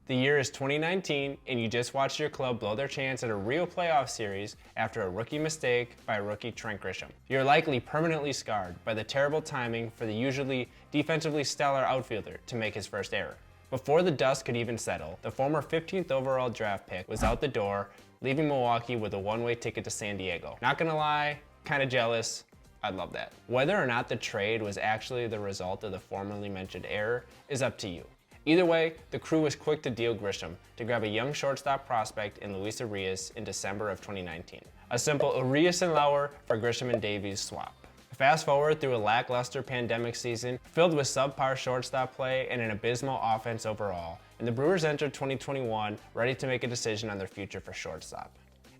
The year is 2019, and you just watched your club blow their chance at a real playoff series after a rookie mistake by rookie Trent Grisham. You're likely permanently scarred by the terrible timing for the usually defensively stellar outfielder to make his first error. Before the dust could even settle, the former 15th overall draft pick was out the door, leaving Milwaukee with a one-way ticket to San Diego. Not gonna lie, kinda jealous. I'd love that. Whether or not the trade was actually the result of the formerly mentioned error is up to you. Either way, the Crew was quick to deal Grisham to grab a young shortstop prospect in Luis Urias in December of 2019. A simple Urias and Lauer for Grisham and Davies swap. Fast forward through a lackluster pandemic season filled with subpar shortstop play and an abysmal offense overall, and the Brewers entered 2021 ready to make a decision on their future for shortstop.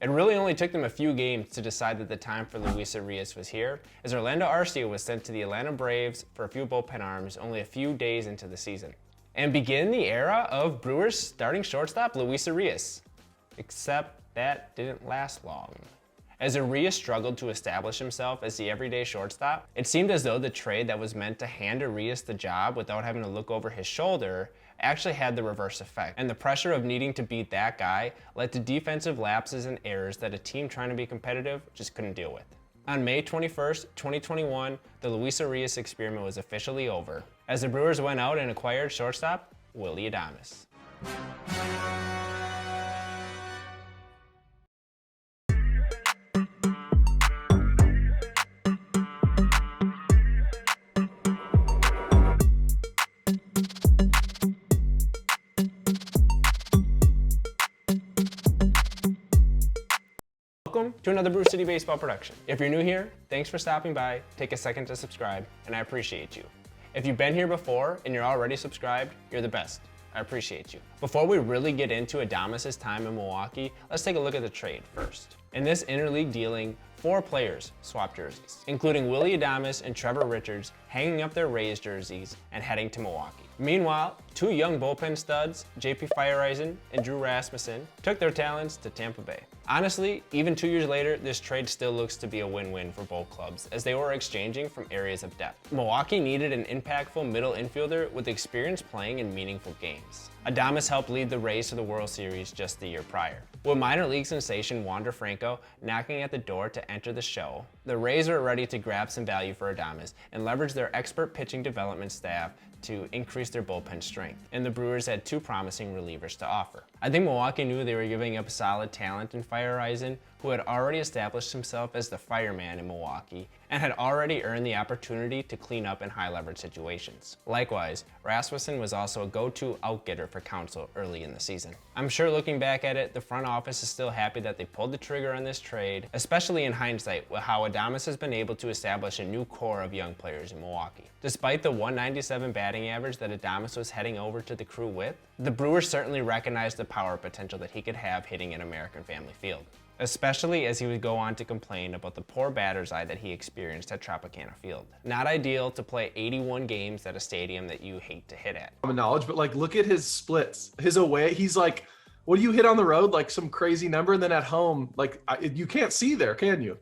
It really only took them a few games to decide that the time for Luis Urias was here, as Orlando Arcia was sent to the Atlanta Braves for a few bullpen arms only a few days into the season. And begin the era of Brewers starting shortstop Luis Urias. Except that didn't last long. As Urias struggled to establish himself as the everyday shortstop, it seemed as though the trade that was meant to hand Urias the job without having to look over his shoulder actually had the reverse effect. And the pressure of needing to beat that guy led to defensive lapses and errors that a team trying to be competitive just couldn't deal with. On May 21st, 2021, the Luis Urias experiment was officially over, as the Brewers went out and acquired shortstop Willy Adames. Welcome to another Brew City Baseball production. If you're new here, thanks for stopping by, take a second to subscribe, and I appreciate you. If you've been here before and you're already subscribed, you're the best. I appreciate you. Before we really get into Adames' time in Milwaukee, let's take a look at the trade first. In this interleague dealing, 4 players swapped jerseys, including Willy Adames and Trevor Richards hanging up their Rays jerseys and heading to Milwaukee. Meanwhile, 2 young bullpen studs, JP Feyereisen and Drew Rasmussen, took their talents to Tampa Bay. Honestly, even 2 years later, this trade still looks to be a win-win for both clubs, as they were exchanging from areas of depth. Milwaukee needed an impactful middle infielder with experience playing in meaningful games. Adames helped lead the Rays to the World Series just the year prior. With minor league sensation Wander Franco knocking at the door to enter the show, the Rays are ready to grab some value for Adames and leverage their expert pitching development staff to increase their bullpen strength, and the Brewers had 2 promising relievers to offer. I think Milwaukee knew they were giving up solid talent in Feyereisen, who had already established himself as the fireman in Milwaukee and had already earned the opportunity to clean up in high-leverage situations. Likewise, Rasmussen was also a go-to outgetter for Counsell early in the season. I'm sure looking back at it, the front office is still happy that they pulled the trigger on this trade, especially in hindsight with how Adames has been able to establish a new core of young players in Milwaukee. Despite the .197 batting average that Adames was heading over to the Crew with, the Brewers certainly recognized the power potential that he could have hitting at American Family Field, especially as he would go on to complain about the poor batter's eye that he experienced at Tropicana Field. Not ideal to play 81 games at a stadium that you hate to hit at. Common knowledge, but like look at his splits. His away, he's like, what do you hit on the road? Like some crazy number, and then at home, like you can't see there, can you?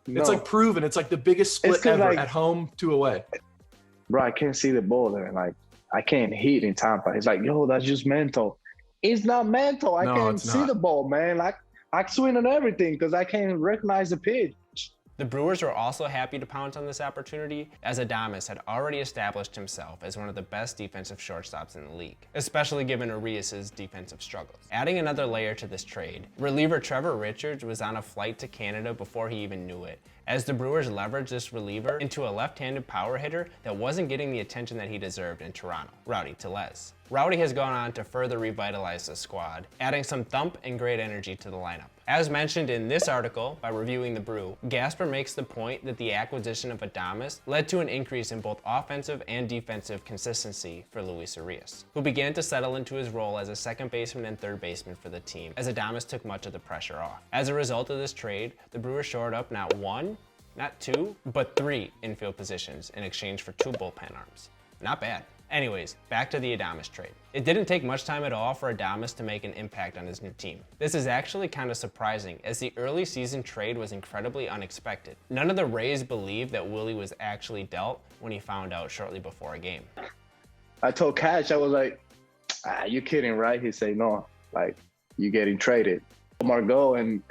No. It's like proven. It's like the biggest split ever, like, at home to away. Bro, I can't see the ball there. Like I can't hit in Tampa. It's like, yo, that's just mental. It's not mental. I can't see the ball, man. Like I swing on everything because I can't recognize the pitch. The Brewers were also happy to pounce on this opportunity, as Adames had already established himself as one of the best defensive shortstops in the league, especially given Urias' defensive struggles. Adding another layer to this trade, reliever Trevor Richards was on a flight to Canada before he even knew it, as the Brewers leveraged this reliever into a left-handed power hitter that wasn't getting the attention that he deserved in Toronto, Rowdy Tellez. Rowdy has gone on to further revitalize the squad, adding some thump and great energy to the lineup. As mentioned in this article by Reviewing the Brew, Gasper makes the point that the acquisition of Adames led to an increase in both offensive and defensive consistency for Luis Urias, who began to settle into his role as a second baseman and third baseman for the team, as Adames took much of the pressure off. As a result of this trade, the Brewers shored up not 1, not 2, but 3 infield positions in exchange for 2 bullpen arms. Not bad. Anyways, back to the Adames trade. It didn't take much time at all for Adames to make an impact on his new team. This is actually kind of surprising, as the early season trade was incredibly unexpected. None of the Rays believed that Willy was actually dealt when he found out shortly before a game. I told Cash, I was like, You kidding, right? He say, no, like, you getting traded. Margot and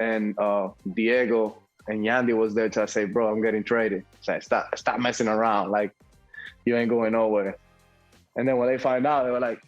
Diego and Yandy was there to say, bro, I'm getting traded. Say, stop messing around. Like, you ain't going nowhere. And then when they find out, they were like,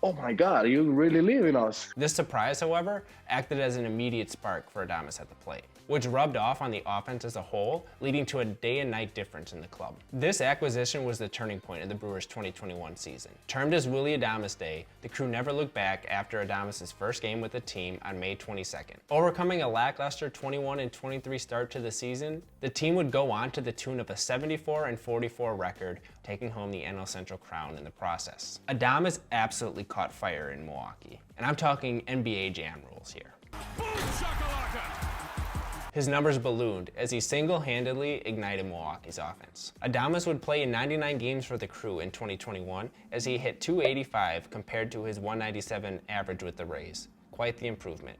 oh my God, you really leaving us? This surprise, however, acted as an immediate spark for Adames at the plate, which rubbed off on the offense as a whole, leading to a day and night difference in the club. This acquisition was the turning point in the Brewers' 2021 season. Termed as Willy Adames Day, the crew never looked back after Adames' first game with the team on May 22nd. Overcoming a lackluster 21-23 start to the season, the team would go on to the tune of a 74-44 record, taking home the NL Central crown in the process. Adames absolutely caught fire in Milwaukee, and I'm talking NBA Jam rules here. Boom, shakalaka! His numbers ballooned as he single-handedly ignited Milwaukee's offense. Adames would play in 99 games for the crew in 2021 as he hit .285 compared to his .197 average with the Rays. Quite the improvement.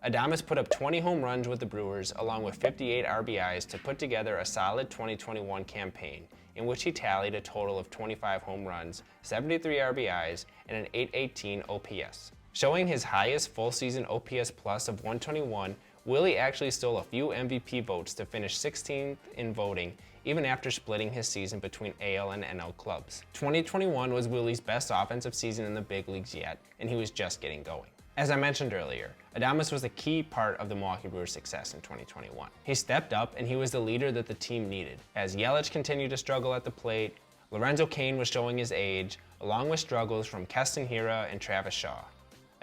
Adames put up 20 home runs with the Brewers along with 58 RBIs to put together a solid 2021 campaign in which he tallied a total of 25 home runs, 73 RBIs, and an .818 OPS. Showing his highest full-season OPS plus of 121, Willy actually stole a few MVP votes to finish 16th in voting, even after splitting his season between AL and NL clubs. 2021 was Willy's best offensive season in the big leagues yet, and he was just getting going. As I mentioned earlier, Adames was a key part of the Milwaukee Brewers' success in 2021. He stepped up and he was the leader that the team needed. As Yelich continued to struggle at the plate, Lorenzo Cain was showing his age, along with struggles from Keston Hiura and Travis Shaw.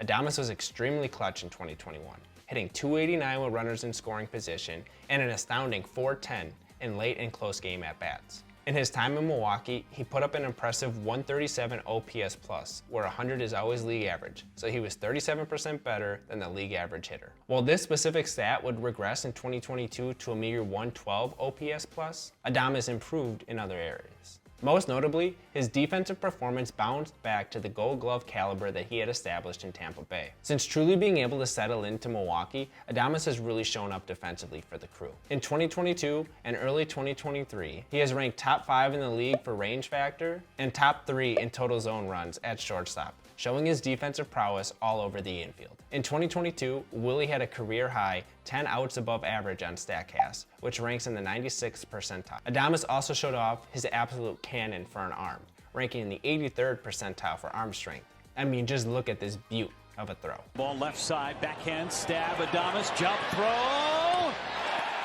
Adames was extremely clutch in 2021, hitting .289 with runners in scoring position and an astounding .410 in late and close game at-bats. In his time in Milwaukee, he put up an impressive 137 OPS plus, where 100 is always league average, so he was 37% better than the league average hitter. While this specific stat would regress in 2022 to a meager 112 OPS plus, Adames improved in other areas. Most notably, his defensive performance bounced back to the Gold Glove caliber that he had established in Tampa Bay. Since truly being able to settle into Milwaukee, Adames has really shown up defensively for the crew. In 2022 and early 2023, he has ranked top 5 in the league for range factor and top 3 in total zone runs at shortstop, showing his defensive prowess all over the infield. In 2022, Willy had a career-high 10 outs above average on StatCast, which ranks in the 96th percentile. Adames also showed off his absolute cannon for an arm, ranking in the 83rd percentile for arm strength. I mean, just look at this beaut of a throw. Ball left side, backhand stab, Adames, jump throw,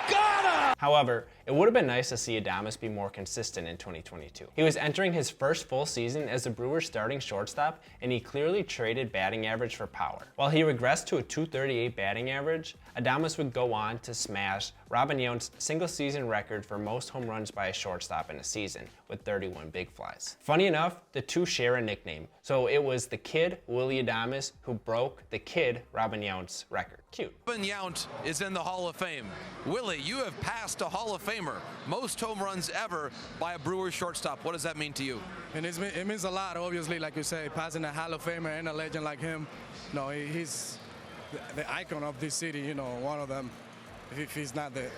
got him! However, it would have been nice to see Adames be more consistent in 2022. He was entering his first full season as the Brewers' starting shortstop, and he clearly traded batting average for power. While he regressed to a .238 batting average, Adames would go on to smash Robin Yount's single-season record for most home runs by a shortstop in a season, with 31 big flies. Funny enough, the two share a nickname, so it was the Kid Willy Adames who broke the Kid Robin Yount's record. Cute. Robin Yount is in the Hall of Fame. Willy, you have passed a Hall of Famer. Most home runs ever by a Brewers shortstop. What does that mean to you? And it means a lot, obviously, like you say, passing a Hall of Famer and a legend like him. No, he's the icon of this city, you know, one of them, if he's not the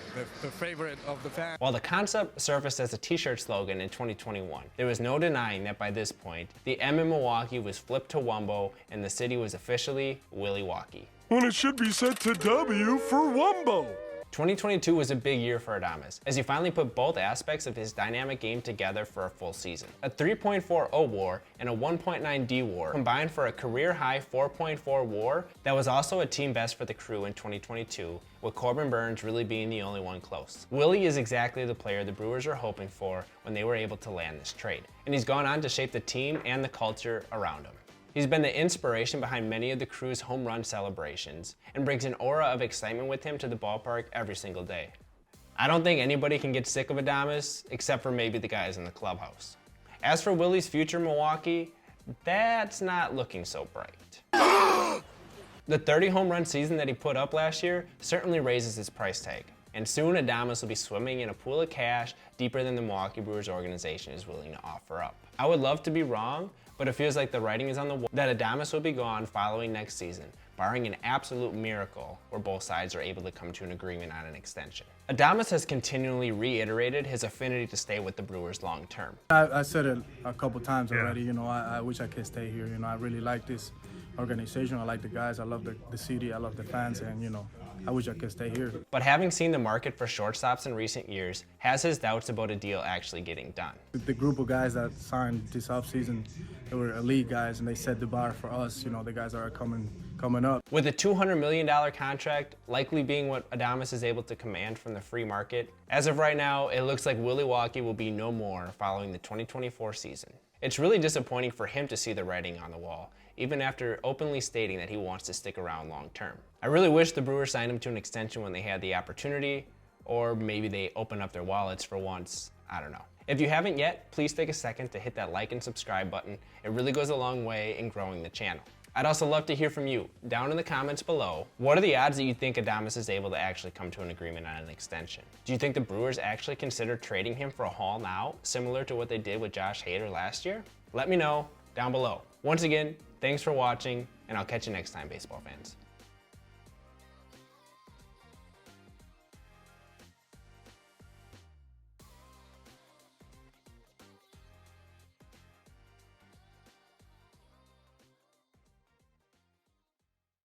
favorite of the fans. While the concept surfaced as a t-shirt slogan in 2021, there was no denying that by this point, the M in Milwaukee was flipped to Wumbo and the city was officially Willy-Waukee. When it should be set to W for Wumbo. 2022 was a big year for Adames, as he finally put both aspects of his dynamic game together for a full season. A 3.40 WAR and a 1.9 D WAR combined for a career-high 4.4 WAR that was also a team best for the crew in 2022, with Corbin Burnes really being the only one close. Willy is exactly the player the Brewers were hoping for when they were able to land this trade, and he's gone on to shape the team and the culture around him. He's been the inspiration behind many of the crew's home run celebrations and brings an aura of excitement with him to the ballpark every single day. I don't think anybody can get sick of Adames except for maybe the guys in the clubhouse. As for Willy's future in Milwaukee, that's not looking so bright. The 30 home run season that he put up last year certainly raises his price tag, and soon Adames will be swimming in a pool of cash deeper than the Milwaukee Brewers organization is willing to offer up. I would love to be wrong, but it feels like the writing is on the wall that Adames will be gone following next season, barring an absolute miracle where both sides are able to come to an agreement on an extension. Adames has continually reiterated his affinity to stay with the Brewers long term. I said it a couple times already, you know, I wish I could stay here. You know, I really like this organization. I like the guys. I love the city. I love the fans, and, you know, I wish I could stay here. But having seen the market for shortstops in recent years, has his doubts about a deal actually getting done. The group of guys that signed this offseason, they were elite guys, and they set the bar for us, you know, the guys that are coming up. With a $200 million contract likely being what Adames is able to command from the free market, as of right now, it looks like Milwaukee will be no more following the 2024 season. It's really disappointing for him to see the writing on the wall, even after openly stating that he wants to stick around long term. I really wish the Brewers signed him to an extension when they had the opportunity, or maybe they open up their wallets for once. I don't know. If you haven't yet, please take a second to hit that like and subscribe button. It really goes a long way in growing the channel. I'd also love to hear from you down in the comments below. What are the odds that you think Adames is able to actually come to an agreement on an extension? Do you think the Brewers actually consider trading him for a haul now, similar to what they did with Josh Hader last year? Let me know down below. Once again, thanks for watching, and I'll catch you next time, baseball fans.